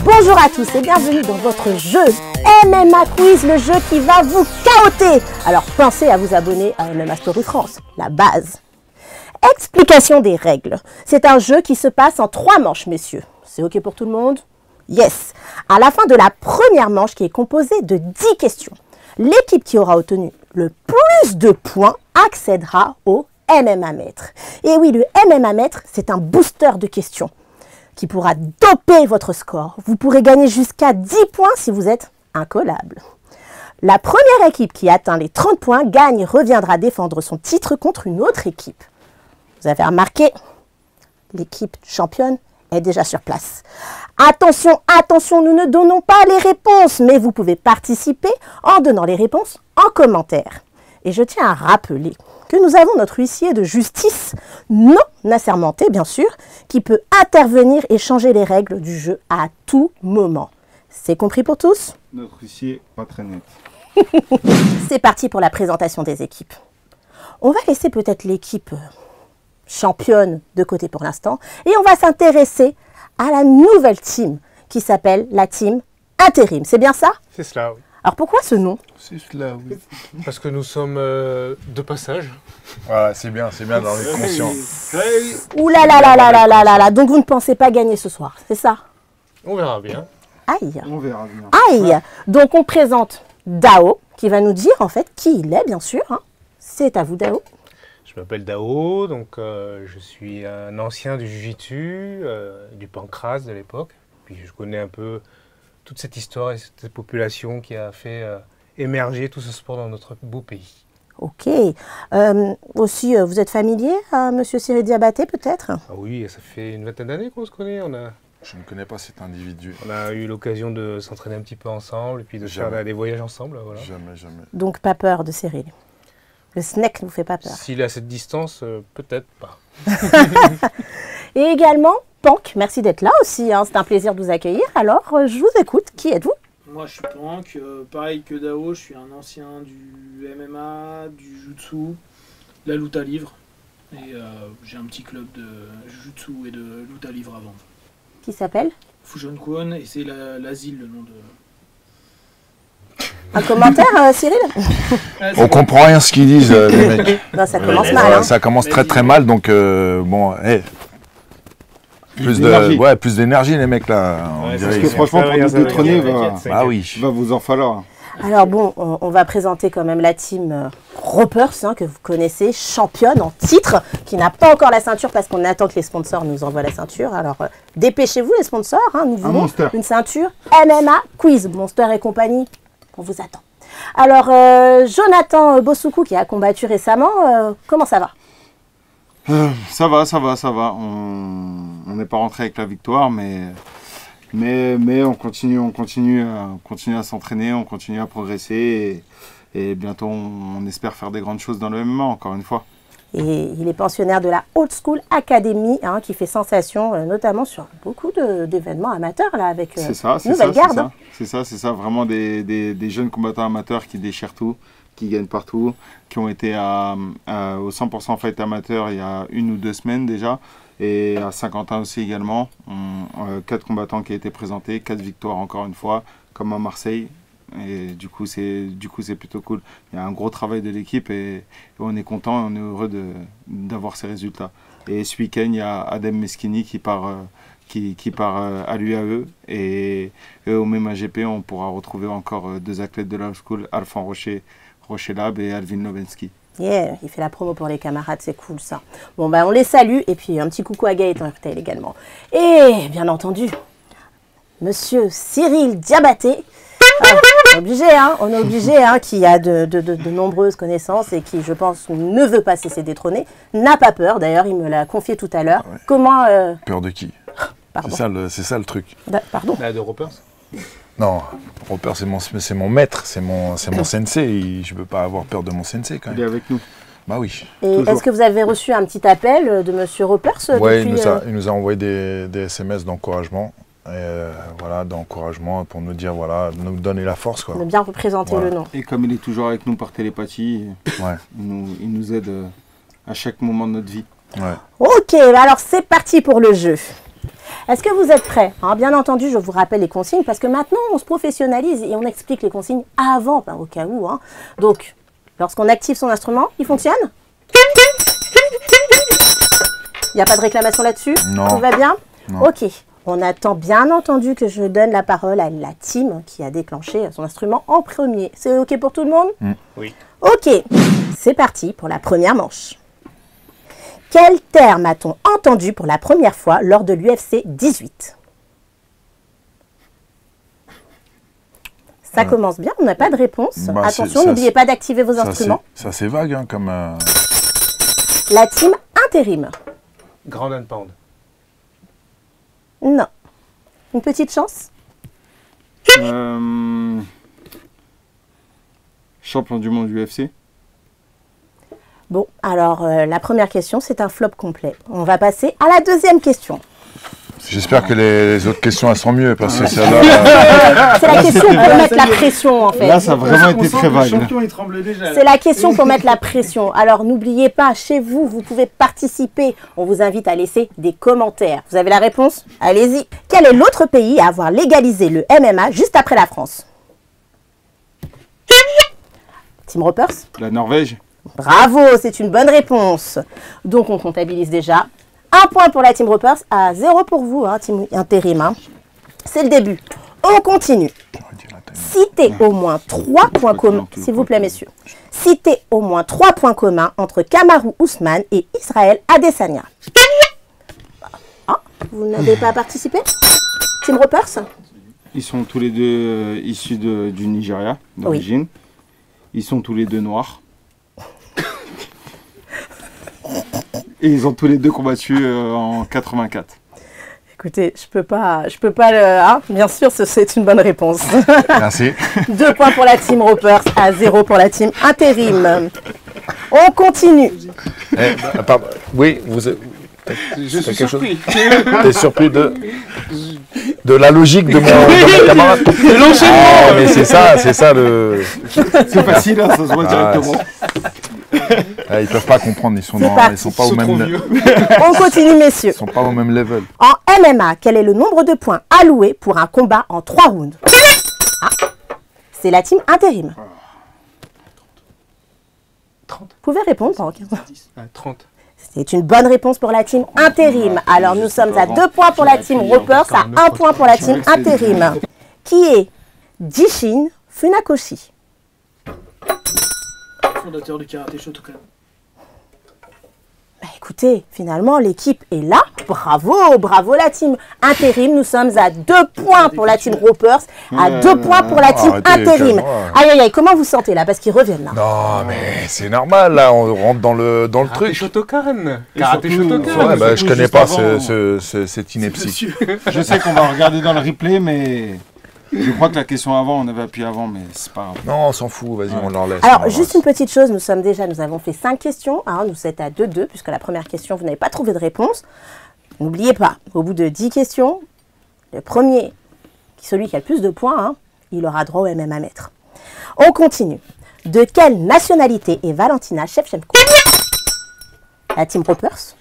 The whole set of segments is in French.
Bonjour à tous et bienvenue dans votre jeu MMA Quiz, le jeu qui va vous chaoter. Alors pensez à vous abonner à MMA Story France, la base. Explication des règles. C'est un jeu qui se passe en 3 manches, messieurs. C'est OK pour tout le monde? Yes. À la fin de la première manche qui est composée de 10 questions, l'équipe qui aura obtenu le plus de points accédera au MMA Maître. Et oui, le MMA Maître, c'est un booster de questions qui pourra doper votre score. Vous pourrez gagner jusqu'à 10 points si vous êtes incollable. La première équipe qui atteint les 30 points gagne et reviendra défendre son titre contre une autre équipe. Vous avez remarqué, l'équipe championne est déjà sur place. Attention, attention, nous ne donnons pas les réponses, mais vous pouvez participer en donnant les réponses en commentaire. Et je tiens à rappeler que nous avons notre huissier de justice, non assermenté bien sûr, qui peut intervenir et changer les règles du jeu à tout moment. C'est compris pour tous? Notre huissier, pas très net. C'est parti pour la présentation des équipes. On va laisser peut-être l'équipe championne de côté pour l'instant et on va s'intéresser à la nouvelle team qui s'appelle la team intérim. C'est bien ça? C'est cela, oui. Alors pourquoi ce nom? C'est cela, oui. Parce que nous sommes de passage. Voilà, c'est bien dans les conscients. Ouh là là là là là là là là. Donc vous ne pensez pas gagner ce soir, c'est ça? On verra bien. Aïe. On verra bien. Aïe. Donc on présente Dao qui va nous dire en fait qui il est bien sûr. Hein. C'est à vous Dao. Je m'appelle Dao, donc je suis un ancien du Jiu-Jitsu, du pancras de l'époque. Puis je connais un peu toute cette histoire et cette population qui a fait émerger tout ce sport dans notre beau pays. Ok. Aussi, vous êtes familier à Monsieur Cyril Diabaté peut-être? Ah oui, ça fait une vingtaine d'années qu'on se connaît. Je ne connais pas cet individu. On a eu l'occasion de s'entraîner un petit peu ensemble et puis de faire des voyages ensemble. Voilà. Jamais, jamais. Donc pas peur de Cyril. Le snack ne vous fait pas peur. S'il est à cette distance, peut-être pas. Et également, Pank, merci d'être là aussi, hein. C'est un plaisir de vous accueillir. Alors, je vous écoute, qui êtes-vous? Moi je suis Pank, pareil que Dao, je suis un ancien du MMA, du Jutsu, de la lutte à livre. Et j'ai un petit club de Jutsu et de lutte à livre à vendre. Qui s'appelle? Fusion Kwon, et c'est l'asile, le nom de... Un commentaire, Cyril? On comprend rien ce qu'ils disent, les mecs. Non, ça commence mal. Hein. Ça commence très mal, donc bon, plus d'énergie les mecs là. Ouais, Parce que franchement, pour nous détrôner, il va vous en falloir. Alors bon, on va présenter quand même la team Ropers, hein, que vous connaissez, championne en titre, qui n'a pas encore la ceinture parce qu'on attend que les sponsors nous envoient la ceinture. Alors dépêchez-vous les sponsors, hein, nous voulons une ceinture MMA Quiz, Monster et compagnie, on vous attend. Alors Jonathan Bossoukou qui a combattu récemment, comment ça va? Ça va. On n'est pas rentré avec la victoire, mais on continue à s'entraîner, on continue à progresser et bientôt on espère faire des grandes choses dans le MMA encore une fois. Et il est pensionnaire de la Old School Academy, hein, qui fait sensation, notamment sur beaucoup d'événements amateurs là, avec nouvelle garde. C'est ça, vraiment des jeunes combattants amateurs qui déchirent tout, qui gagnent partout, qui ont été au 100% Fight Amateur il y a 1 ou 2 semaines déjà, et à Saint-Quentin aussi également. 4 combattants qui ont été présentés, 4 victoires encore une fois, comme à Marseille. Et du coup c'est plutôt cool. Il y a un gros travail de l'équipe et on est content et on est heureux d'avoir ces résultats. Et ce week-end, il y a Adem Meskini qui part à l'UAE et au même AGP, on pourra retrouver encore 2 athlètes de la School, Alphand Rocher-Lab et Alvin Lovensky. Yeah, il fait la promo pour les camarades, c'est cool ça. Bon on les salue et puis un petit coucou à Gaëtan Hurtel également. Et bien entendu, Monsieur Cyril Diabaté. On est obligé, hein, qui a de nombreuses connaissances et qui, je pense, ne veut pas cesser détrôner, n'a pas peur. D'ailleurs, il me l'a confié tout à l'heure. Ouais. Comment Peur de qui? C'est ça le truc. Pardon. De Ropers. Non, Roper, c'est mon maître, c'est mon sensei. Je ne peux pas avoir peur de mon sensei quand Il est même. avec nous. Bah oui. Et est-ce que vous avez reçu un petit appel de Monsieur Ropers Ouais, depuis, il nous a envoyé des SMS d'encouragement. Voilà, d'encouragement pour nous dire, voilà, nous donner la force, quoi. de bien représenter Voilà. le nom? Et comme il est toujours avec nous par télépathie, Ouais, il nous aide à chaque moment de notre vie. ouais. Ok, alors c'est parti pour le jeu. Est-ce que vous êtes prêts? Bien entendu, je vous rappelle les consignes parce que maintenant on se professionnalise et on explique les consignes avant, au cas où. Donc, lorsqu'on active son instrument, il fonctionne? Il n'y a pas de réclamation là-dessus? Non. Tout va bien? Non. Ok. On attend bien entendu que je donne la parole à la team qui a déclenché son instrument en premier. C'est ok pour tout le monde? Oui. Ok, c'est parti pour la première manche. Quel terme a-t-on entendu pour la première fois lors de l'UFC 18? Ça commence bien, on n'a pas de réponse. Bah, Attention, ça, n'oubliez pas d'activer vos Ça, instruments. c'est vague, hein, comme... La team intérim. Ground and Pound. Non. Une petite chance? Champion du monde UFC. Bon, alors la première question, c'est un flop complet. On va passer à la deuxième question. J'espère que les autres questions, elles sont mieux, parce que celle-là... C'est la question pour mettre la pression, en fait. Là, ça a vraiment été très Le vague. là. champion, il tremble déjà. C'est la question pour mettre la pression. Alors n'oubliez pas, chez vous, vous pouvez participer. On vous invite à laisser des commentaires. Vous avez la réponse? Allez-y. Quel est l'autre pays à avoir légalisé le MMA juste après la France? Team Ropers? La Norvège. Bravo, c'est une bonne réponse. Donc on comptabilise déjà. 1 point pour la Team Ropers, à 0 pour vous, Team Intérim. C'est le début. On continue. Citez au moins 3 points communs, s'il vous plaît, messieurs. Citez au moins 3 points communs entre Kamaru Usman et Israël Adesanya. Vous n'avez pas participé? Team Ropers? Ils sont tous les deux issus du Nigeria, d'origine. Ils sont tous les deux noirs. Et ils ont tous les deux combattu en 84. Écoutez, je peux pas bien sûr, c'est une bonne réponse. Merci. 2 points pour la Team Ropers, à 0 pour la Team Intérim. On continue. Oui, vous... Je suis quelque chose surpris. T'es surpris de la logique de mon camarade? C'est l'enchaînement. Mais c'est ça le... C'est facile, hein, ça se voit directement. Ils peuvent pas comprendre, ils sont pas au même... On continue, messieurs. Ils sont pas au même level. En MMA, quel est le nombre de points alloués pour un combat en 3 rounds? C'est la Team Intérim. 30. Vous pouvez répondre, Franck. 30. C'est une bonne réponse pour la Team Intérim. Alors nous sommes à 2 points pour la Team Ropers, à 1 point pour la Team Intérim. Qui est Jishin Funakoshi? Fondateur du karaté Shotokan. Écoutez, finalement, l'équipe est là. Bravo, bravo la Team Intérim. Nous sommes à 2 points pour la Team Ropers, à 2 poins pour la Team arrêtez, Intérim. calme-moi. Aïe, aïe, aïe, comment vous sentez là? Parce qu'ils reviennent là. Non, mais c'est normal, là, on rentre dans le Karaté truc. Shotokan. Et Karaté surtout, Shotokan. Ouais, bah, je surtout connais juste pas avant, cette ineptie. Je sais qu'on va regarder dans le replay, mais je crois que la question avant, on avait appuyé avant, mais c'est pas grave. Non, on s'en fout, vas-y, on leur laisse. Alors, juste une petite chose, nous avons fait 5 questions. Nous êtes à 2-2, puisque la première question, vous n'avez pas trouvé de réponse. N'oubliez pas, au bout de 10 questions, le premier, celui qui a le plus de points, il aura droit au MMA maître. On continue. De quelle nationalité est Valentina Shevchenko? La Team Ropers?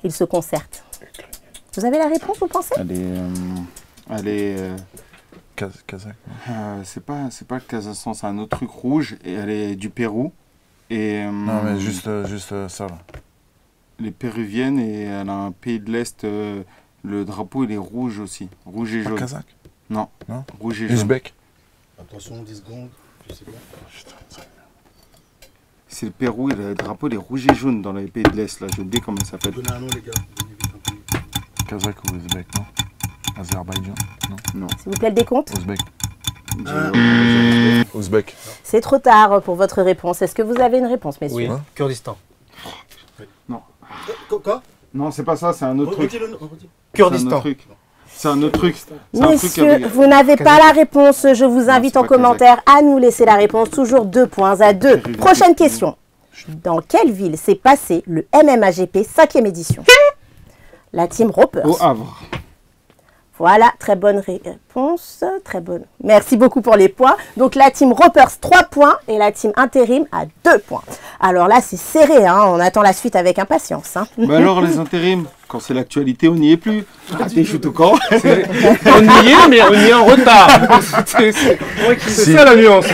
Ils se concertent. Vous avez la réponse, vous pensez? Elle est Kazakh. c'est pas le Kazakhstan, c'est un autre truc rouge, et elle est du Pérou. Et, Non, mais juste ça, là. Elle est péruvienne et elle a un pays de l'Est. Le drapeau, il est rouge aussi. Rouge et Pas jaune. kazakh? Non, Non. rouge et jaune. Uzbek? Attention, 10 secondes, je sais pas. C'est le Pérou, et le drapeau, il est rouge et jaune dans les pays de l'Est. Là, j'ai oublié comment il s'appelle. Donnez un nom, les gars. Donnez vite un peu. Kazakh ou Uzbek, non? Azerbaïdjan? Non. S'il vous plaît, le décompte. Uzbek. J'ai- Ouzbek. C'est trop tard pour votre réponse. Est-ce que vous avez une réponse, messieurs? Oui, Hein Kurdistan. Quoi Non, c'est pas ça, c'est un autre truc. Redis-le, redis. Kurdistan. C'est un autre truc. C'est un truc Messieurs, avec... vous n'avez pas la réponse. Je vous invite c'est en pas commentaire à nous laisser la réponse. Toujours 2 points à 2. Prochaine question. Dans quelle ville s'est passé le MMAGP 5e édition? La team Ropers. Au Havre. Voilà, très bonne réponse. Très bonne. Merci beaucoup pour les points. Donc la team Ropers 3 points et la team Intérim à 2 points. Alors là, c'est serré. Hein. On attend la suite avec impatience. Hein. Bah alors, les intérims, quand c'est l'actualité, on n'y est plus. Ratez shoot au camp. On y est, mais on y est en retard. C'est ça la nuance.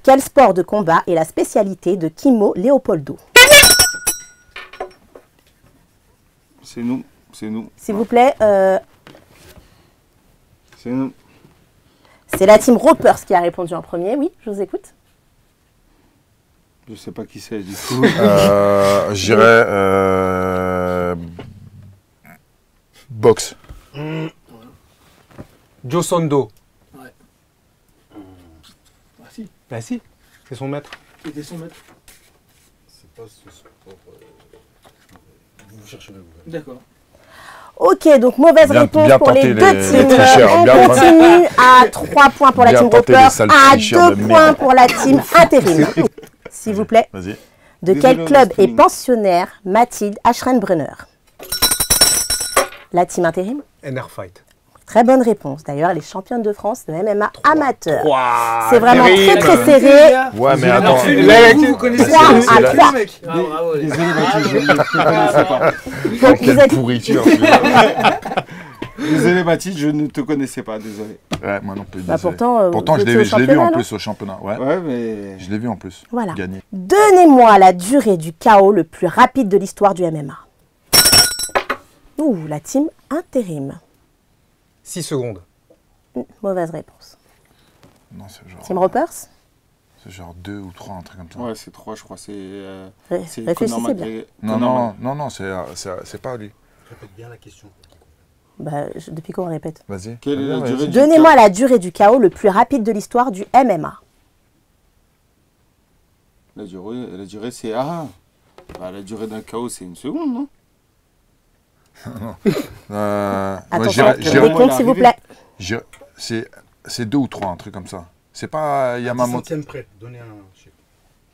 Quel sport de combat est la spécialité de Kimo Leopoldo? C'est nous. C'est nous. S'il vous plaît, C'est nous. c'est la team Ropers qui a répondu en premier. Oui, je vous écoute. Je sais pas qui c'est du coup. Je dirais boxe. Joe Sondo. Ah si, Bah si, c'est son maître. c'était son maître. C'est pas ce sport. Vous chercherez vous. D'accord. Ok, donc mauvaise Bien- réponse bien pour les tenté, deux les teams. tricheurs, On bien continue à 3 points pour la Bien team tenté, les Ropers, sales à tricheurs 2 de points merde. pour la team Intérim. S'il vous plaît, Vas-y. de Désolé, quel on club est est streaming. pensionnaire Mathilde Aschrenbrunner? La team Intérim. NR Fight. Très bonne réponse. D'ailleurs, elle est championne de France de MMA amateur. Waouh, C'est vraiment terrible. très très serré. Ouais, mais Alors, attends. vous connaissez Trois ça, à c'est la- trois. mec. Ah, bravo, les- Désolé, Mathieu, je ne te connaissais pas. Donc, vous Quelle êtes... pourriture. Désolé, Mathilde, je ne te connaissais pas, désolé. Ouais, moi non plus. Bah, désolé. pourtant, Pourtant, vous je étiez l'ai au je l'ai vu championnat, en non? plus au championnat. Ouais. Ouais, mais. Je l'ai vu en plus. Voilà. Gagner. Donnez-moi la durée du KO le plus rapide de l'histoire du MMA. Ouh, la team Intérim. 6 secondes. Mauvaise réponse. Non, c'est Team genre, Ropers. c'est genre 2 ou 3, un truc comme ça. Ouais, c'est 3, je crois. C'est. C'est Réfléchissez Conor bien. McGregor. Non, Conor non, Mc- non, non, c'est pas lui. Répète bien la question. Bah, depuis quand on répète? Vas-y. Quelle est la Vas-y. durée du Donnez-moi la durée du KO le plus rapide de l'histoire du MMA. La durée, c'est. Ah bah, la durée d'un KO, c'est 1 seconde, non? Moi, Attention, j'irais- des j'irais- comptes, s'il vous plaît. j'irais- c'est 2 ou 3, un truc comme ça. C'est pas 10 Yamamoto. centièmes près. Donnez un chiffre.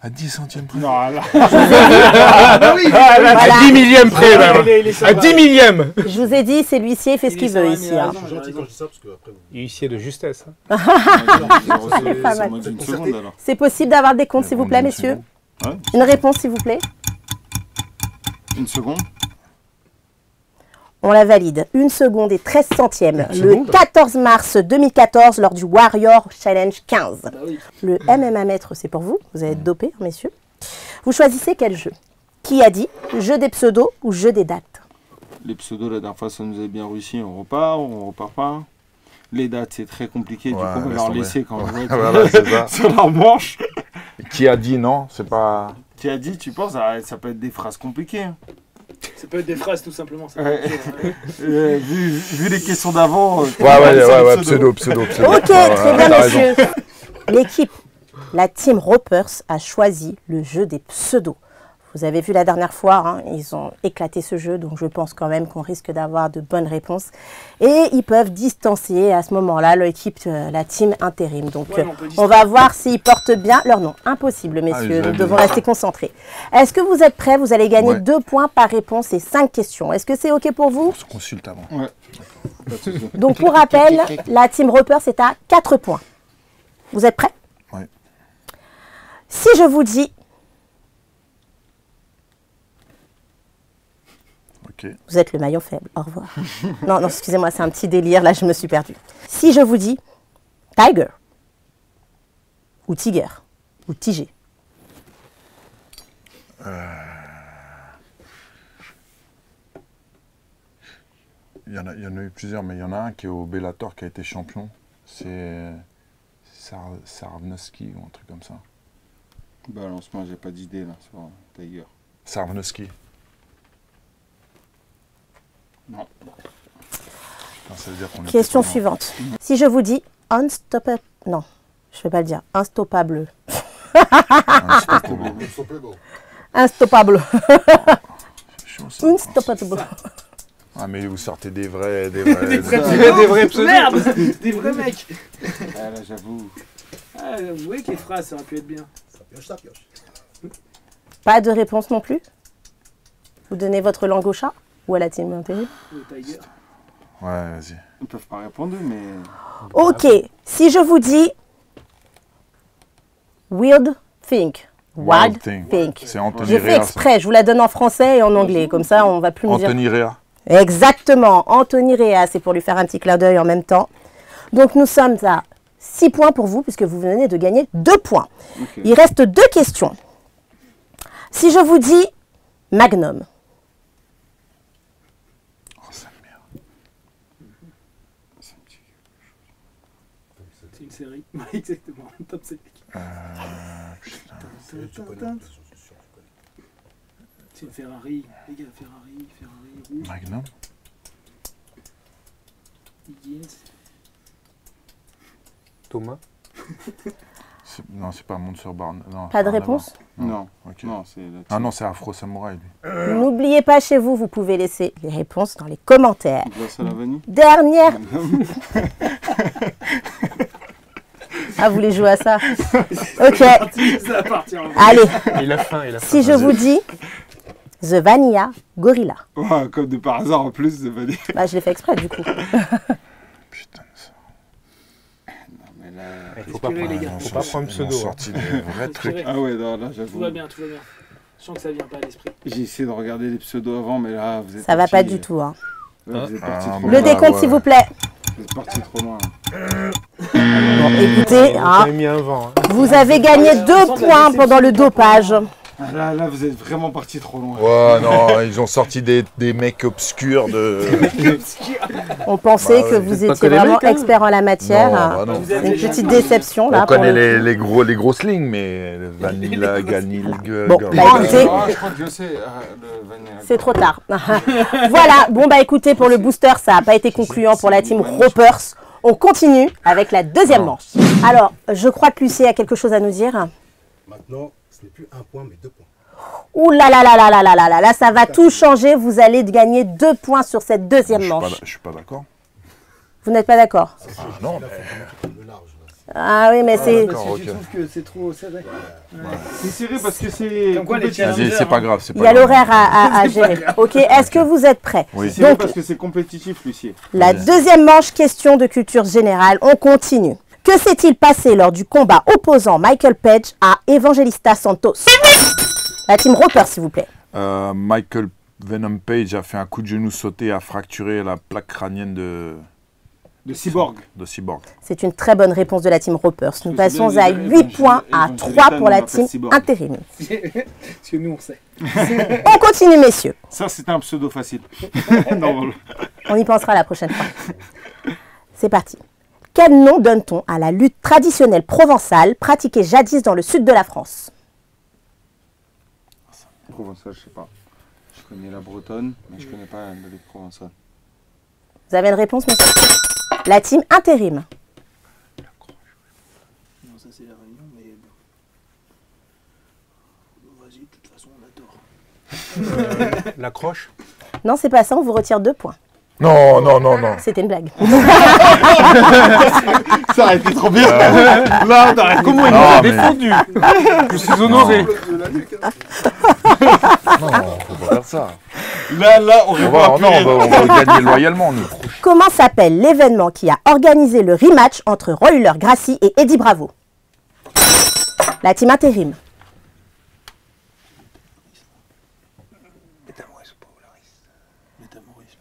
À 10 centièmes près. Non, là. Ah oui, Voilà. À 10 millième près, même. il est À sympa. 10 millième. Je vous ai dit, c'est l'huissier, il fait ce Il qu'il est veut sympa, ici. mais hein. Je suis gentil quand je dis ça parce que après vous. Huissier de justesse. hein. pas C'est mal. moins d'une seconde alors. C'est possible d'avoir des comptes, s'il vous plaît, Une messieurs? seconde. Ouais. Une réponse, s'il vous plaît. 1 seconde. On la valide. 1 seconde et 13 centièmes. Une Le seconde 14 mars 2014, lors du Warrior Challenge 15. Bah oui. Le MMA maître, c'est pour vous. Vous allez être dopé, messieurs. Vous choisissez quel jeu? Qui a dit jeu des pseudos ou jeu des dates? Les pseudos, la dernière fois, ça nous avait bien réussi. On repart pas. Les dates, c'est très compliqué. Du Ouais, coup, on va laisse leur tomber. laisser quand on va être Voilà, c'est ça. sur leur manche. Qui a dit non? C'est pas. Qui a dit, tu penses, ça peut être des phrases compliquées. Hein. Ça peut être des phrases tout simplement. Ça Ouais. peut être, Vu les questions d'avant. Ouais, pseudo. Ok, Ouais, très bien, t'as raison. messieurs. L'équipe, la team Ropers, a choisi le jeu des pseudos. Vous avez vu la dernière fois, hein, ils ont éclaté ce jeu, donc je pense quand même qu'on risque d'avoir de bonnes réponses. Et ils peuvent distancier à ce moment-là l'équipe, la team Intérim. Donc Ouais, on peut on va voir s'ils portent bien leur nom. Impossible, messieurs, je nous vais devons bien. rester concentrés. Est-ce que vous êtes prêts? Vous allez gagner Ouais. 2 points par réponse et 5 questions. Est-ce que c'est OK pour vous? On se consulte avant. Ouais. Pas de souci. Donc pour rappel, la team Ropers est à 4 points. Vous êtes prêts? Oui. Si je vous dis, Ok. vous êtes le maillon faible, au revoir. Non, excusez-moi, c'est un petit délire, là je me suis perdue. Si je vous dis Tiger, ou Tiger, ou Tigé, Il y en a eu plusieurs, mais il y en a un qui est au Bellator qui a été champion. C'est Sarvnovski ou un truc comme ça. Balance-moi, j'ai pas d'idée là sur Tiger. Sarvnovski. Non. Ça veut dire qu'on est question pas loin. suivante. Si je vous dis Unstoppable, non, je ne vais pas le dire, Instoppable, Ah, c'est pas cool. S'il te plaît, bon. Instoppable, chaud, ça. Unstoppable. Ah, mais vous sortez des vrais... Des vrais pseudos. Merde. Des vrais mecs. Ah, là, j'avoue. Ah, vous voyez que les phrases, ça aurait pu être bien. Ça pioche, ça pioche. Pas de réponse non plus? Vous donnez votre langue au chat? Ou à la team intérim? Le Tiger. Ouais, vas-y. Ils peuvent pas répondre, mais... Ok, si je vous dis Weird Think. Wild Think. C'est Anthony J'ai fait Rea. exprès, je vous la donne en français et en anglais, comme ça on va plus me dire. Anthony Rea. Exactement, Anthony Rea, c'est pour lui faire un petit clin d'œil en même temps. Donc nous sommes à 6 points pour vous, puisque vous venez de gagner 2 points. Okay. Il reste 2 questions. Si je vous dis Magnum, Oh, ça me merde. C'est une série. Ouais, exactement. Top 7. Tu connais, je suis sûr, tu connais. C'est une Ferrari. Les gars, Ferrari rouge. Magnum. Higgins. Thomas. Non, c'est pas Monster Barn. Non, pas de rien à réponse? voir. Non, Ok. non, c'est... la Ah non, c'est Afro Samouraï, lui. N'oubliez pas chez vous, vous pouvez laisser les réponses dans les commentaires. Glace à la vanille. Dernière. Ah, vous voulez jouer à ça? Ok, Ça va partir en vrai. allez, Il a faim, il a faim. si je vous dis The Vanilla Gorilla. Ouais, comme de par hasard en plus, de vanille. Bah, je l'ai fait exprès du coup. Putain, ça. Non, mais là... Il faut pas Respirez, les gars. prendre, faut pas prendre Ils ont pseudo. hein. sorti des vrais trucs. Respirez. Ah ouais, non, là, Tout j'avoue. va bien, tout va bien. Je sens que ça vient pas à l'esprit. J'ai essayé de regarder les pseudos avant, mais là, vous êtes Ça va partis- pas du tout. Hein. Ouais, vous êtes Ah, partis trop mais Le loin. là, décompte, ouais. s'il vous plaît. Vous êtes partis trop loin. Bon, écoutez, On hein, a mis un vent. hein. vous avez gagné 2 points pendant le dopage. Ah, là, vous êtes vraiment partis trop loin. Ouais, non, ils ont sorti des mecs obscurs de... On pensait Bah que ouais, vous peut-être pas étiez que les vraiment mecs, hein. expert en la matière. Non, bah non. Vous êtes Une déjà- petite déception On là. pour connaît le coup. les gros slings, mais le Vanilla, Ganil, Bon, bah, écoutez, Ah, je crois que je sais. Le vanilla. c'est trop tard. Voilà, bon bah écoutez, pour le booster, ça n'a pas été concluant pour la team Ropers. On continue avec la deuxième manche. Alors, je crois que Lucie a quelque chose à nous dire. Maintenant, ce n'est plus un point, mais 2 points. Ouh là là là là là là là là, là ça va tout changer. Vous allez gagner 2 points sur cette deuxième manche. Je suis pas d'accord. Vous n'êtes pas d'accord? Ah non, Là, mais... faut prendre le large. Là. Ah oui, mais c'est... d'accord. Parce que tu ok. trouves que c'est trop serré. C'est serré parce que c'est... Comme quoi, les compétitif. challenges- Vas-y, c'est pas grave, c'est pas Il y a grave. l'horaire à gérer. Ok, est-ce que vous êtes prêts? Oui. C'est serré Donc, parce que c'est compétitif, Lucie. la deuxième manche, question de culture générale, on continue. Que s'est-il passé lors du combat opposant Michael Page à Evangelista Santos? La team Roper, s'il vous plaît. Michael Venom Page a fait un coup de genou sauté et a fracturé la plaque crânienne de Cyborg. Cyborg. C'est une très bonne réponse de la team Ropers. Nous Parce que passons c'est à bien, 8 points à Evangelista 3 pour la nous appelle team Cyborg. intérim. Parce que nous, on sait. On continue, messieurs. Ça, c'était un pseudo facile. Non, On y pensera la prochaine fois. C'est parti. Quel nom donne-t-on à la lutte traditionnelle provençale pratiquée jadis dans le sud de la France? Provençal, je sais pas. Je connais la bretonne, mais je connais pas la lutte provençale. Vous avez une réponse, monsieur? La team intérim. Non, ça c'est la réunion, mais bon. Vas-y, de toute façon, on a tort. La croche. Non, c'est pas ça, on vous retire 2 points. Non, non, non, non. C'était une blague. Ça aurait été trop bien. Là, on aurait Comment il Non, nous a mais- défendu? Je suis honoré. Non, faut pas faire ça. Là, on On va, non, on va gagner loyalement, nous. Comment s'appelle l'événement qui a organisé le rematch entre Royler Gracie et Eddie Bravo? La team intérim.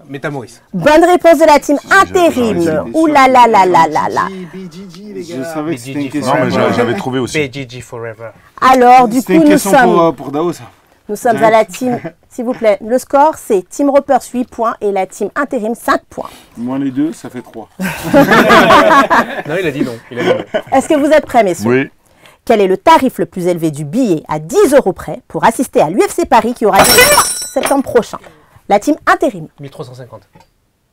Métamoris. Bonne réponse de la team j'aurais intérim. dit. Ouh là là là là là là. BGG, les Je gars. savais que c'était une BGG. question. Non, mais j'avais trouvé aussi. BGG Forever. Alors, du C'était coup, une nous question sommes pour Dao, ça. à la team, s'il vous plaît. Le score, c'est Team Ropers 8 points et la team intérim 5 points. Moins les deux, ça fait 3. Non, il a dit non. Il a dit non. Est-ce que vous êtes prêts, messieurs? Oui. Quel est le tarif le plus élevé du billet à 10 € près pour assister à l'UFC Paris qui aura lieu septembre prochain? La team intérim. 1350.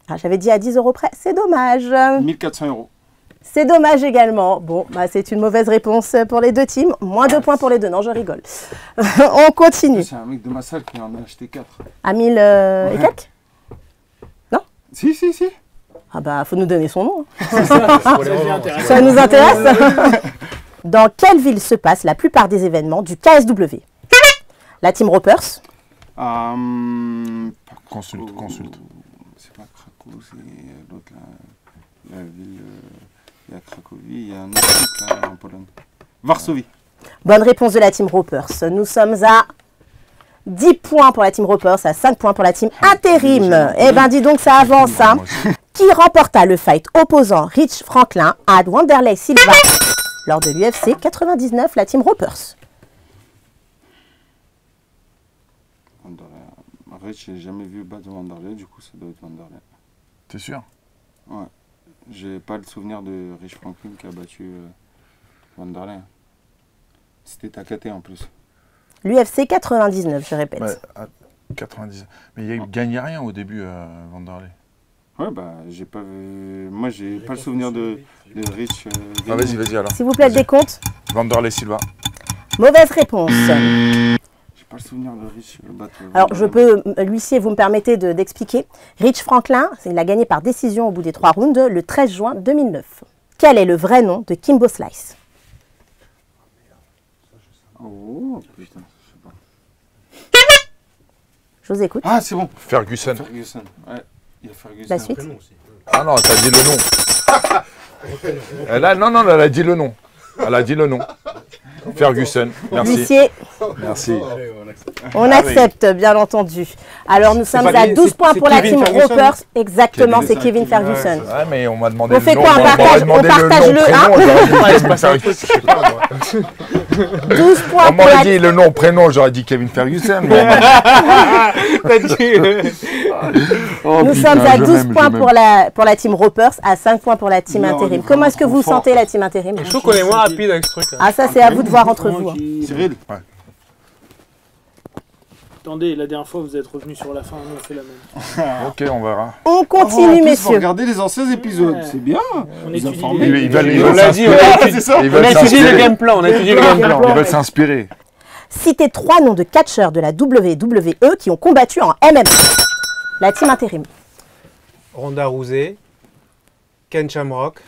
Ah, j'avais dit à 10 € près, c'est dommage. 1400 €. C'est dommage également. Bon, bah, c'est une mauvaise réponse pour les deux teams. Moins 2 points pour les deux. Non, je rigole. On continue. C'est un mec de ma salle qui en a acheté 4. À 1000 et quelques? Si. Ah bah, faut nous donner son nom. Pour les Ça devient revendre. intéressant. Ça nous intéresse. Dans quelle ville se passent la plupart des événements du KSW? La team Ropers, Consulte. C'est pas Krakow, c'est l'autre là. La ville. Il y a Cracovie, il y a un autre truc là en Pologne. Varsovie. bonne réponse de la team Ropers. Nous sommes à 10 points pour la team Ropers, à 5 points pour la team Intérim. Eh ben dis donc, ça avance. Hein. Qui remporta le fight opposant Rich Franklin à Wanderlei Silva lors de l'UFC 99, la team Ropers? Rich, j'ai jamais vu battre Wanderlei, du coup ça doit être Wanderlei. T'es sûr? Ouais. J'ai pas le souvenir de Rich Franklin qui a battu Wanderlei. C'était Takate en plus. L'UFC 99, je répète. Ouais, à 90. Mais il gagnait rien au début, Wanderlei. Ouais, bah j'ai pas vu. Moi j'ai pas le souvenir de Rich. Ah, vas-y alors. S'il vous plaît, décompte. Wanderlei Silva. Mauvaise réponse. J'ai pas le souvenir de Rich battre. Alors, je peux, l'huissier, vous me permettez d'expliquer. Rich Franklin, il a gagné par décision au bout des 3 rounds le 13 juin 2009. Quel est le vrai nom de Kimbo Slice? Oh putain, je sais pas. Je vous écoute. Ah, c'est bon. Ferguson. Ferguson. Ouais, il y a Ferguson. La suite. Prénom aussi. Ah non, t'as dit le nom. Elle a dit le nom. Elle a dit le nom. Ferguson. Merci. L'huissier, Merci. Allez, on accepte. on accepte, bien entendu. Alors, nous sommes pas à lui, 12 c'est- points c'est pour la Kevin team Ferguson, Ropers. Exactement, Kevin c'est Kevin Ferguson. Ferguson. Ouais, mais on m'a demandé On le fait nom. quoi, un m'aurait partage? demandé On partage le prénom, un. j'aurais dit Ah, il se Kevin passe un truc, Ferguson. je sais pas moi. 12 points On pour m'aurait la dit le nom, prénom, j'aurais dit Kevin Ferguson. Mais T'as dit, Nous sommes à 12 points pour la team Ropers, à 5 points pour la team Non, Intérim. on est Comment est-ce que trop vous fort. sentez la team Intérim? Je trouve qu'on est moins rapide avec ce truc. Hein. Ah, ça, c'est à vous de voir entre vous. Hein. Cyril. Attendez, la dernière fois vous êtes revenu sur la fin, nous on fait la même. Ok, on verra. On continue, messieurs. Regardez les anciens épisodes, Ouais. c'est bien. On Vous étudie informez. Ils veulent On l'a dit, on a étudié- Ils on veulent a étudié le s'inspirer. game plan. On a étudié le game plan. Ils veulent s'inspirer. Citez 3 noms de catcheurs de la WWE qui ont combattu en MMA. La team Intérim. Ronda Rousey, Ken Shamrock,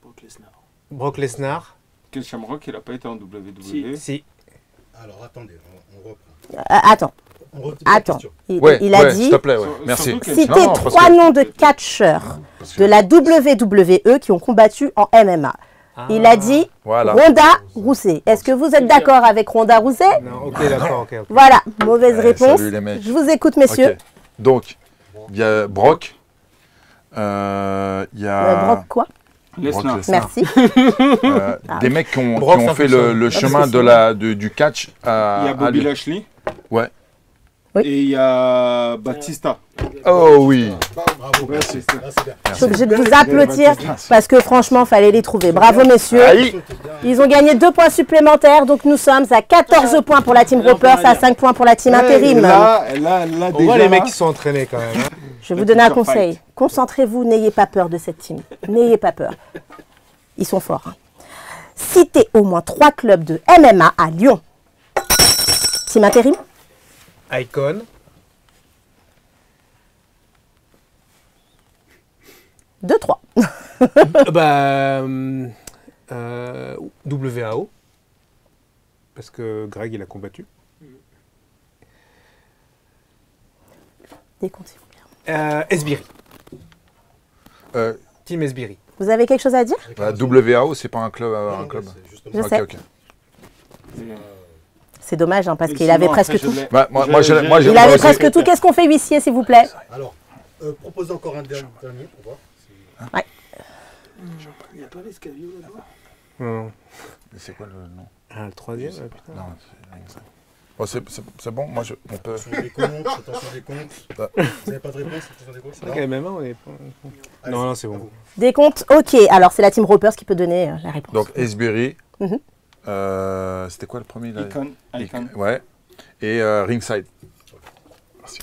Brock Lesnar. Brock Lesnar. Ken Shamrock, il a pas été en WWE. Si. Alors attendez, on reprend. Attends, On repose la attends. question. Il a dit s'il te plaît, ouais. Sur- Merci. surtout que- citez Non, non, parce 3 que- noms de catcheurs de la WWE qui ont combattu en MMA. Il a dit Voilà. Ronda Rousey. Est-ce que vous êtes d'accord avec Ronda Rousey? Non, ok, d'accord, ok. Voilà, mauvaise réponse. salut les mecs. Je vous écoute, messieurs. Ok. Donc, il y a Brock. Il y a Brock quoi? Lesnar. Merci. des mecs qui ont Brock, ça fait fonctionne. le chemin du catch Il y a à Bobby lui. Lashley. Ouais. Oui. Et il y a Batista. Oh oui. Bravo, merci. Là, c'est bien. Je suis obligée de vous applaudir parce que franchement, fallait les trouver. Bravo, messieurs. Aïe. Ils ont gagné 2 points supplémentaires, donc nous sommes à 14 points pour la team Ropers, à 5 points pour la team Intérim. Là, On déjà. voit les mecs là, qui sont entraînés quand même. hein. Je vais vous donner un teacher conseil. fight. Concentrez-vous, n'ayez pas peur de cette team. N'ayez pas peur. Ils sont forts. Hein. Citez au moins 3 clubs de MMA à Lyon. Team Intérim? Icon, 2-3. WAO. Parce que Greg, il a combattu. Décompte, s'il vous plaît. Esbiri. Euh, Team Esbiri. Vous avez quelque chose à dire? la WAO, c'est pas un club. Non, un club. c'est justement Je Ok, sais. ok. C'est dommage, hein, parce Et qu'il sinon, avait après, presque je tout. l'ai. Bah, moi, Je- moi, je- moi, Il moi avait aussi. presque tout. Qu'est-ce qu'on fait, huissier, s'il vous plaît? Alors, proposez encore un dernier pour voir. Il n'y a pas l'escalier là-bas. Non. C'est quoi le nom? Ah, le troisième, putain. Non, c'est rien que ça. Bon, c'est bon, moi on peut. Attention des comptes, attention des comptes. Vous n'avez pas de réponse, attention des comptes. C'est vrai qu'à MMA, on est pas... Allez, Non, non, c'est c'est à bon. vous. Décompte, ok. Alors, c'est la team Ropers qui peut donner la réponse. Donc Esbury. Mhm. C'était quoi le premier là? Icon. Ouais. Et Ringside. Merci.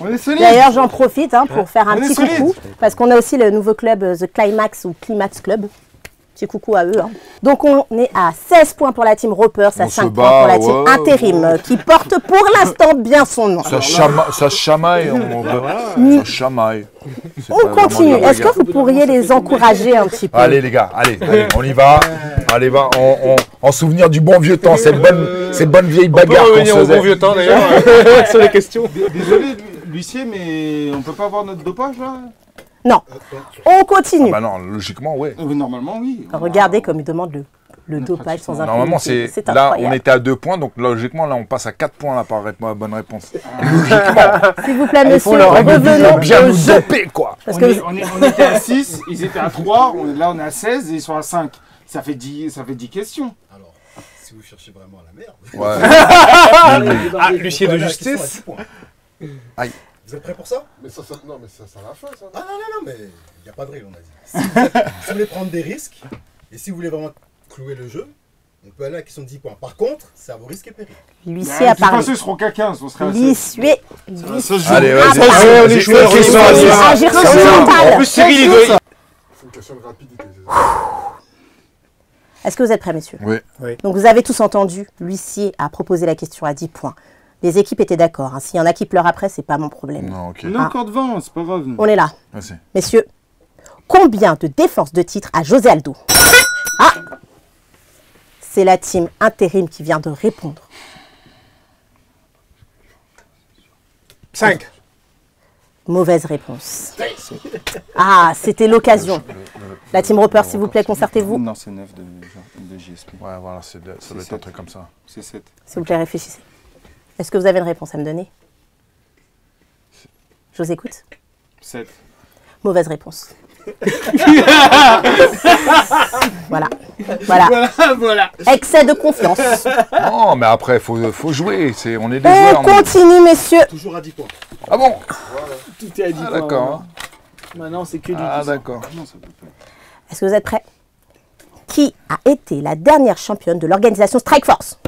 On est solide. D'ailleurs, j'en profite pour faire un On est petit solide. coucou, parce qu'on a aussi le nouveau club The Climax ou Climax Club. Petit coucou à eux. Donc, on est à 16 points pour la team Ropers, à On 5 se points bat, pour la team ouais. Intérim, qui porte pour l'instant bien son nom. Ça chamaille, ça chamaille. C'est On pas vraiment continue. de la Est-ce que bagarre. vous pourriez les encourager un petit peu? Allez les gars, allez, on y va. Allez, va, en souvenir du bon vieux temps, cette bonne vieille On peut bagarre qu'on revenir se au bon faisait. vieux temps d'ailleurs sur les questions. Désolé, l'huissier, mais on peut pas avoir notre dopage là? Non. On continue. Bah non, logiquement, ouais. Normalement, oui. Regardez comme il demande le dopage sans impunité. Normalement, C'est là, incroyable. on était à 2 points, donc logiquement, là, on passe à 4 points là, par bonne réponse. S'il vous plaît, Ils monsieur, font leur règle du revenons Bien au nous jeu. doper, quoi. Parce On, que on était à 6, ils étaient à 3, là on est à 16 et ils sont à 5. Ça fait 10 questions. Alors, si vous cherchez vraiment la merde, Ouais. Ah, l'huissier de voilà, qui sont à justice. 10 points. Aïe. Vous êtes prêts pour ça? Mais ça l'a fait, ça. Ah non, mais il n'y a pas de règle, on a dit. Si vous voulez prendre des risques, et si vous voulez vraiment clouer le jeu, on peut aller à la question de 10 points. Par contre, c'est à vos risques et périls. l'huissier a Tu penses parlé. qu'ils seront qu'à 15, on serait à 16. L'huissier. Allez, vas-y. on est joueurs, J'ai- on est joueurs. Ah, j'ai reçu ça. mental. En plus, Cyril, il doit. C'est une question de rapidité. c'est ça. Est-ce que vous êtes prêts, messieurs? Oui. Donc, vous avez tous entendu, l'huissier a proposé la question à 10 points. Les équipes étaient d'accord. S'il y en a qui pleurent après, c'est pas mon problème. Non, ok. On est encore devant, c'est pas grave. On est là. Vas-y. Messieurs, combien de défenses de titre a José Aldo? Ah! C'est la team intérim qui vient de répondre. 5. Mauvaise réponse. Ah, c'était l'occasion. La team Roper, s'il vous plaît, concertez-vous. Non, c'est 9 de JSP. Ouais, voilà, ça doit être un truc comme ça. C'est 7. S'il vous plaît, réfléchissez. Est-ce que vous avez une réponse à me donner? Je vous écoute. 7. Mauvaise réponse. Voilà. Voilà. Voilà. Excès de confiance. Non, mais après, faut jouer. On est des joueurs. On continue, messieurs. Toujours à 10 points. Ah bon? Tout est à 10 Ah points. d'accord. Maintenant, c'est que du Ah 10. d'accord. Non, ça peut pas. Est-ce que vous êtes prêts? Qui a été la dernière championne de l'organisation Strike Force?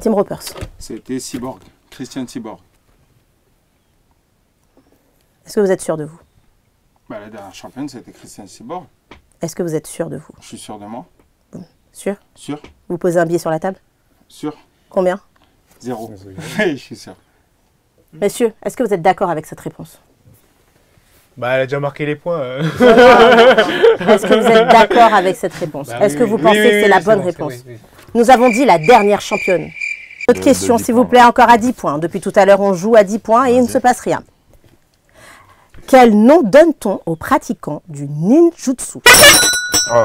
Team Ropers. C'était Cyborg. Christian Cyborg. Est-ce que vous êtes sûr de vous? Bah, la dernière championne, c'était Christian Cyborg. Est-ce que vous êtes sûr de vous? Je suis sûr de moi. Sûr? Sûr. Vous posez un billet sur la table? Sûr. Combien? 0. Je suis sûr. Messieurs, est-ce que vous êtes d'accord avec cette réponse? Bah, elle a déjà marqué les poins. Est-ce que vous êtes d'accord avec cette réponse? Bah, Est-ce que oui, vous oui, pensez oui, que c'est oui, la oui, bonne bon, réponse? oui. Nous avons dit la dernière championne. Autre question, 10 s'il vous points, plaît, encore à 10 points. Depuis tout à l'heure, on joue à 10 points et il ne se passe rien. Quel nom donne-t-on aux pratiquants du ninjutsu? Oh!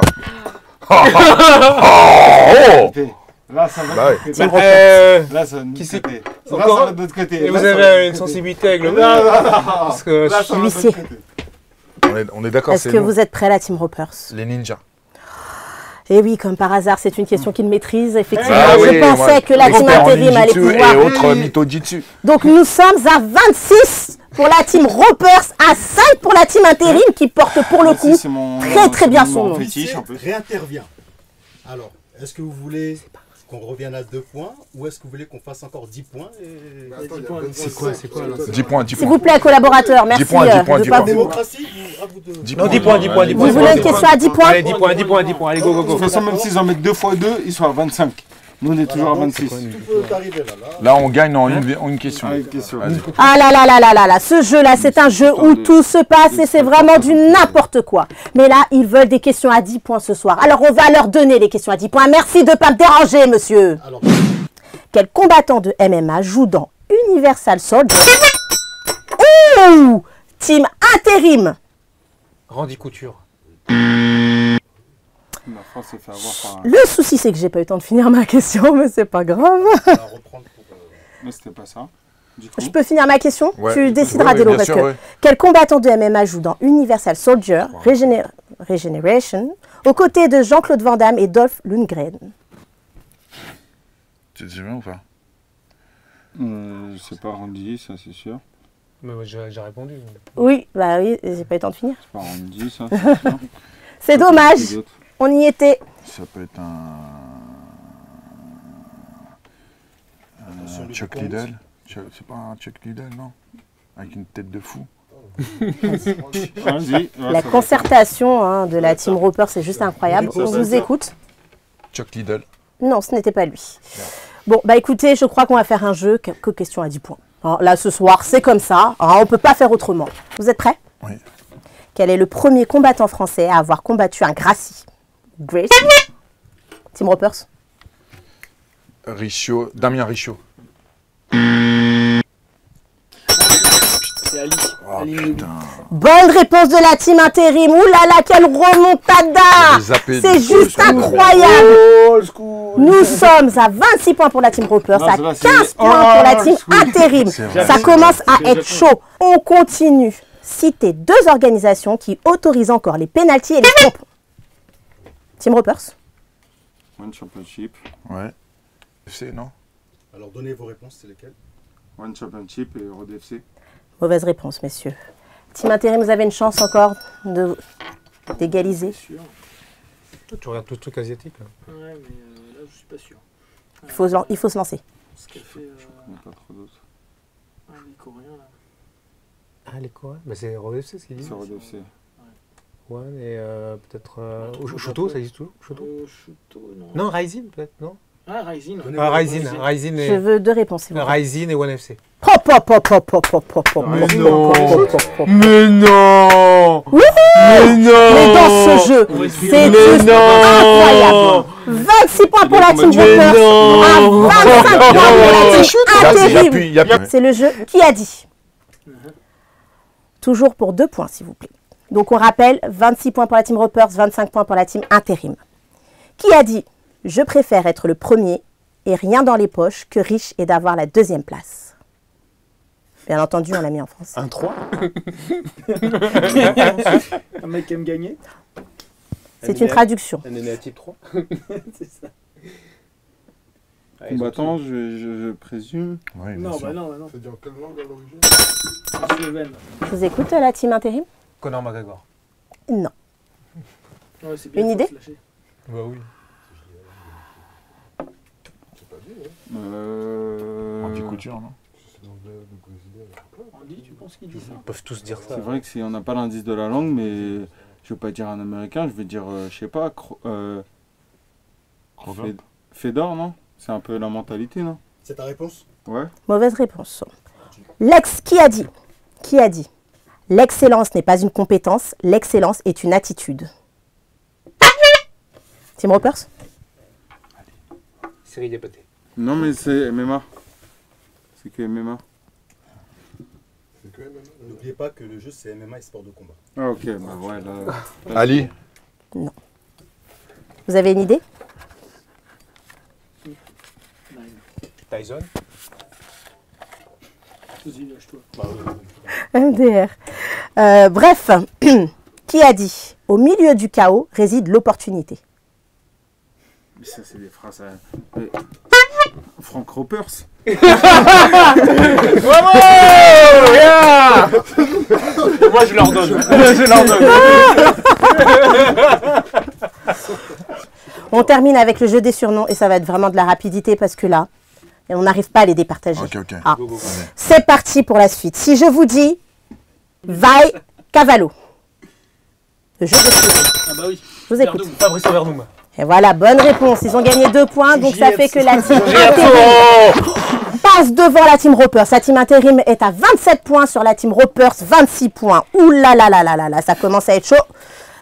Là, ça va Bah ouais. de l'autre côté. Là, ça va de Qui l'autre c'est- côté. Là, Encore ça va de l'autre côté. Et vous Là, ça va de avez l'autre une côté. sensibilité avec le Non, non, non. Parce que Là, ça va de l'autre Huissier. côté. On est d'accord, Est-ce c'est que nous. vous êtes prêts, la team Ropers? Les ninjas. Eh oui, comme par hasard, c'est une question qu'il maîtrise. Effectivement, Ah je oui, pensais moi, que la team expert en intérim allait ninjutsu pouvoir. et autres mythojitsu. Donc nous sommes à 26 pour la team Ropers, à 5 pour la team intérim qui porte pour le Moi aussi, coup c'est mon- très très bien mon son nom. fétiche, en plus. Réintervient. Alors, est-ce que vous voulez qu'on revienne à 2 points ou est-ce que vous voulez qu'on fasse encore 10 points Mais attends, il y a points, 26 c'est quoi, là 10 points, 10 S'il points. vous plaît, collaborateurs, merci. 10 points, 10 points, de 10 pas points. vous- Démocratie ou à vous de... 10 Non, 10 points, 10 points, 10 points. Vous voulez une question à 10 points? Allez, 10 points, 10 points, 10 points. Allez, go, go, De go. toute façon, même s'ils en mettent 2 fois 2, ils sont à 25. Nous, on est toujours à 26. Tout peut arriver là. Là, on gagne en une question. Ah, une question. Vas-y. Ah là là là là là là, ce jeu-là, c'est un jeu où tout se passe et c'est vraiment du n'importe quoi. Mais là, ils veulent des questions à 10 points ce soir. Alors, on va leur donner les questions à 10 points. Merci de ne pas me déranger, monsieur. Alors, Quel combattant de MMA joue dans Universal Soldier? Ouh! Team intérim. Randy Couture. La France s'est fait avoir par un... Le souci, c'est que j'ai pas eu le temps de finir ma question, mais c'est pas grave. on va reprendre pour... Mais c'était pas ça. Du coup, Je peux finir ma question? Ouais. Tu décideras, Ouais, Délo, bien parce sûr, que ouais. quel combattant de MMA joue dans Universal Soldier Regeneration aux côtés de Jean-Claude Van Damme et Dolph Lundgren? Tu te souviens ou pas? c'est pas Randy, ça c'est sûr. Mais moi, j'ai répondu. Oui, bah oui, j'ai pas eu le temps de finir. C'est pas Randy, ça c'est sûr. C'est Qui dommage, d'autre on y était. Ça peut être un. Attention, Chuck Louis Liddell. C'est pas un Chuck Liddell, non? Avec une tête de fou. Vas-y. La concertation hein, de la Team Roper, c'est juste incroyable. On vous écoute. Chuck Liddell. Non, ce n'était pas lui. Bon, bah écoutez, je crois qu'on va faire un jeu. Quelques questions à 10 points. Alors, là, ce soir, c'est comme ça. Alors, on ne peut pas faire autrement. Vous êtes prêts? Oui. Quel est le premier combattant français à avoir combattu un Gracie? Gracie. Team Ropers. Richaud. Damien Richaud. C'est Ali. Oh Ali putain. Bonne réponse de la team intérim. Ouh là là, quelle remontada! J'ai zappé C'est du juste coup, incroyable. Oh, school. Nous sommes à 26 points pour la team Ropers, Non, à c'est là, 15 c'est- points pour la Oh, team school. intérim. C'est vrai. Ça commence à C'est être chaud. On continue. Citez 2 organisations qui autorisent encore les pénaltys et les stops. Team Ropers. One Championship. Ouais. FC, non? Alors donnez vos réponses, c'est lesquelles? One Championship et Road FC. Mauvaise réponse, messieurs. Team intérim, vous avez une chance encore d'égaliser. Sûr. Toi, tu regardes tout le truc asiatique. Là. Ouais, mais là, je suis pas sûr. Il faut se lancer. Ce qu'a fait Il n'y a pas trop d'autres. les Coréens, là. Ah, les Coréens bah, c'est Road FC, ce qu'ils disent. C'est Road FC. Ouais, et peut-être. Shoto, ça existe toujours Shoto Shuto, non. Non, Ryzen, peut-être, non? Ah, Ryzen. ouais. Ah, Ryzen Je et. veux 2 réponses, s'il vous plaît. Ryzen et One FC. Hop, hop, hop, hop, hop, hop, hop, hop, Mais hop, non. hop, hop, hop, hop. Mais non Wouhou. Mais non Mais dans ce jeu, c'est Mais juste non. incroyable. 26 points pour la team Mais Ropers, non. à 25 points pour la team Il y a intérim. plus, il y a plus. C'est le jeu qui a dit. Toujours pour 2 points, s'il vous plaît. Donc on rappelle, 26 points pour la team Ropers, 25 points pour la team intérim. Qui a dit « Je préfère être le premier et rien dans les poches que riche et d'avoir la 2e place ». Bien entendu, on l'a mis en France. 1-3 Un mec qui aime gagner. C'est une traduction. Un est à type 3. C'est ça. Combattant, je présume. Ouais, bien Non, sûr. bah non, bah non. C'est dit en quelle langue à l'origine? C'est slovène. Je vous écoute, la team intérim? Conor McGregor. Non. Ouais, c'est bien, Une faut idée se lâcher. Bah oui. C'est pas dit, hein? Andy Couture, non? C'est l'anglais, le brésilien. Andy, tu penses qu'il dit ça? Ils peuvent tous dire ça. C'est vrai que si on n'a pas l'indice de la langue, mais je vais pas dire un américain, je vais dire, je sais pas, Kroger. Fedor, non? C'est un peu la mentalité, non? C'est ta réponse? Ouais. Mauvaise réponse. Qui a dit? Qui a dit? L'excellence n'est pas une compétence, l'excellence est une attitude. Team Ropers? Cyril Diapaté. Non, mais c'est MMA. C'est que MMA. C'est que même. N'oubliez pas que le jeu c'est MMA et sport de combat. Ah, ok, bah ouais, là. Ali. Vous avez une idée? Tyson. Vas-y, lâche-toi. MDR. Bref, qui a dit? Au milieu du chaos réside l'opportunité. Mais ça, c'est des phrases. Frank Ropers. Moi, je leur donne. Je leur donne. On termine avec le jeu des surnoms et ça va être vraiment de la rapidité parce que là, on n'arrive pas à les départager. Ok, ok. Ah. Go, go, go. C'est parti pour la suite. Si je vous dis Vai Cavallo. Le jeu des surnoms. Ah bah oui. Je vous écoute. Verdum. Fabrice Overnum. Et voilà, bonne réponse. Ils ont gagné 2 points, donc ça fait que la team intérim passe devant la team Ropers. La team intérim est à 27 points sur la team Ropers, 26 points. Ouh là là là là là là, ça commence à être chaud.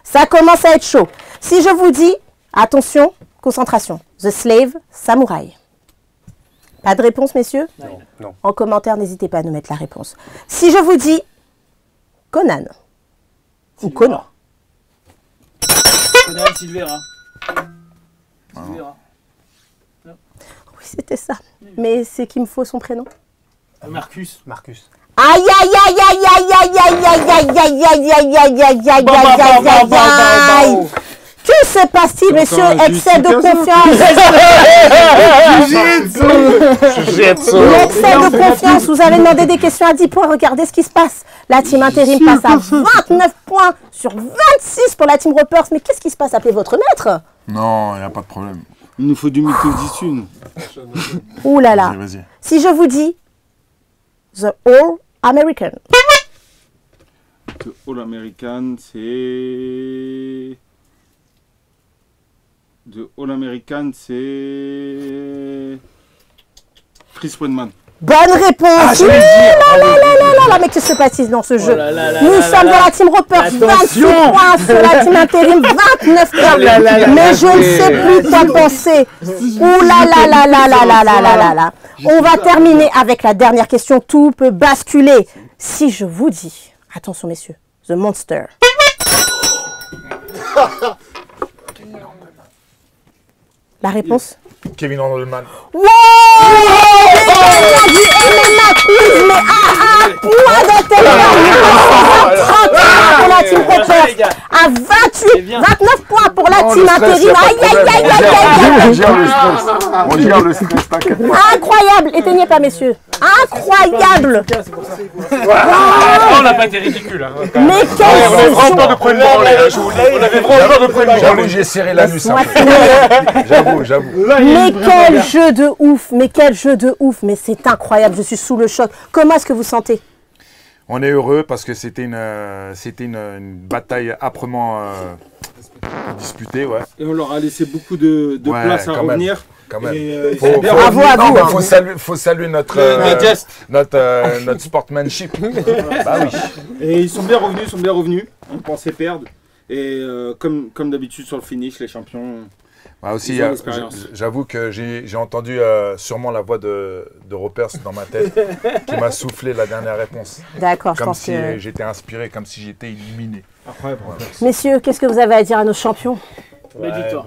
Ça commence à être chaud. Si je vous dis, attention, concentration, The Slave Samurai. Pas de réponse, messieurs? Non, non. En commentaire, n'hésitez pas à nous mettre la réponse. Si je vous dis Conan ou Conan. Conan Silvera. Silvera. Oui, c'était ça. Mais c'est qu'il me faut son prénom. Marcus. Marcus. Aïe aïe aïe aïe aïe aïe aïe aïe aïe aïe aïe aïe aïe aïe aïe aïe aïe aïe. Que se passe-t-il, monsieur? Excès de confiance. L'excès de confiance. Vous avez demandé des questions à 10 points. Regardez ce qui se passe. La team intérim passe à 29 points sur 26 pour la team Ropers. Mais qu'est-ce qui se passe? Appelez votre maître. Non, il n'y a pas de problème. Il nous faut du mytho d'issue, nous. Ouh là là. Vas-y, vas-y. Si je vous dis The All American. The All American, c'est. The All American, c'est. Chris Weidman. Bonne réponse. je vais le dire. Mais qu'est-ce qui se passe dans ce jeu? là Nous là sommes là dans là. la team Roper, 26 Attention. points sur la team intérim, 29 points. Mais je ne sais plus quoi penser. Ouh là. On va terminer avec la dernière question. Tout peut basculer. Si je vous dis, attention messieurs, The Monster. La réponse? Kevin Randleman. Wow! Il a dit MMA quiz, mais à un point d'intégration. 30 pour la team Roper, à 28, 29 points pour la team intérim. On gère le stress. On gère le stress, t'inquiète pas. Incroyable, éteignez pas messieurs. Incroyable. On n'a pas été ridicule. Hein. Mais quelle Vraiment saison. de prendre une branlée, je vous le dis. On avait vraiment de prendre une branlée. J'ai serré l'anus. J'avoue. Mais quel jeu de ouf, mais c'est incroyable, je suis sous le choc. Comment est-ce que vous sentez? On est heureux parce que c'était une bataille âprement disputée, ouais. Et on leur a laissé beaucoup de Ouais, place à quand même. revenir. Quand même. Et, Bravo à vous. Faut saluer notre sportsmanship. Bah oui. Et ils sont bien revenus. On pensait perdre. Et comme d'habitude sur le finish, les champions. Bah aussi, Ils ont l'expérience. j'avoue que j'ai entendu sûrement la voix de Ropers dans ma tête qui m'a soufflé la dernière réponse. D'accord, je Comme pense si que... j'étais inspiré, comme si j'étais éliminé. Après, Messieurs, qu'est-ce que vous avez à dire à nos champions? Belle victoire.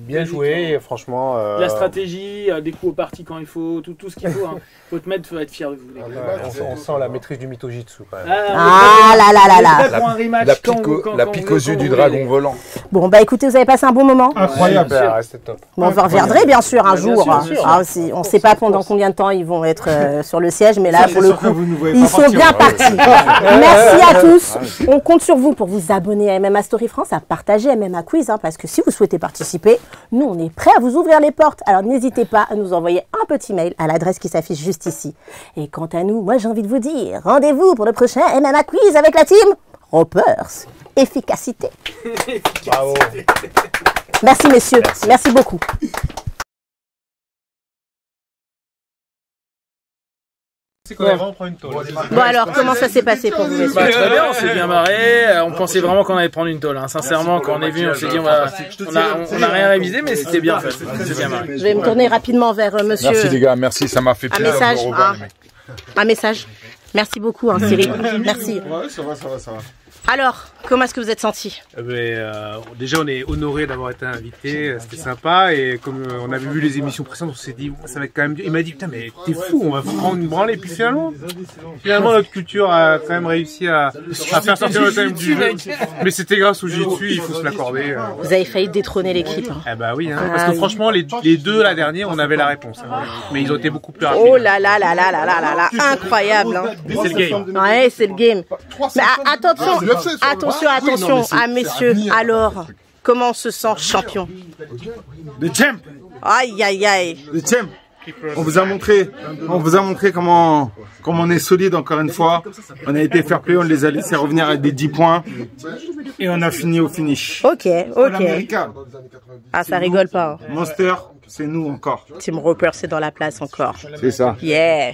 Bien joué, franchement. La stratégie, des coups au parti quand il faut, tout ce qu'il faut. Hein. Faut être fier de vous. Les gars. On sent la maîtrise du mythho-jitsu quand même. Ah là. Pour un rematch, La pique aux yeux du dragon volant. Bon, bah écoutez, vous avez passé un bon moment. incroyable. Super, c'était top. Bon, vous reviendrez bien sûr un jour. bien sûr. Ah, aussi, on ne sait pas pendant combien de temps ils vont être sur le siège, mais là, pour le coup, vous ne voyez ils pas sont partir. bien partis. Merci à tous. On compte sur vous pour vous abonner à MMA Story France, à partager MMA Quiz, hein, parce que si vous souhaitez participer, nous, on est prêts à vous ouvrir les portes. Alors, n'hésitez pas à nous envoyer un petit mail à l'adresse qui s'affiche juste ici. Et quant à nous, moi, j'ai envie de vous dire, rendez-vous pour le prochain MMA Quiz avec la team Ropers. Efficacité. Bravo. Merci, messieurs. Merci beaucoup. C'est qu'on est vraiment prendre une tôle. Bon, alors, comment ça s'est passé pour vous, messieurs? Bah, très bien, on s'est bien marré. On pensait vraiment qu'on allait prendre une tôle. Hein. Sincèrement, quand on est venu, on s'est dit on a rien révisé, mais c'était bien fait. C'est bien marré. Je vais me tourner rapidement vers monsieur. Merci les gars, merci, ça m'a fait Un plaisir message. de vous revoir. les mecs. Un message. Merci beaucoup, hein, Cyril. Merci. Ouais, ça va. Alors, comment est-ce que vous êtes senti? Déjà, on est honoré d'avoir été invité, c'était sympa. Et comme on avait vu les émissions précédentes, on s'est dit, ça va être quand même dur. Il m'a dit, putain, mais t'es fou, on va prendre une branlée. Et puis finalement, notre culture a quand même réussi à faire sortir le thème du jeu. Mais c'était grâce au jiu-jitsu, il faut se l'accorder. Vous avez failli détrôner l'équipe. Hein. Eh bah oui, hein, parce que franchement, les deux, la dernière, on avait la réponse. Hein. Mais ils ont été beaucoup plus rapides. Oh là là, incroyable. Hein. C'est le game. Ouais, c'est le game. Mais attention, messieurs. Alors, comment on se sent champion? The champ. Aïe. The champ. On vous a montré comment on est solide encore une fois. On a été fair play, on les a laissés revenir avec des 10 points. Et on a fini au finish. Ok. L'Américain. Ah, ça rigole pas. Hein. Monster, c'est nous encore. Team Roper, c'est dans la place encore. C'est ça. Yeah.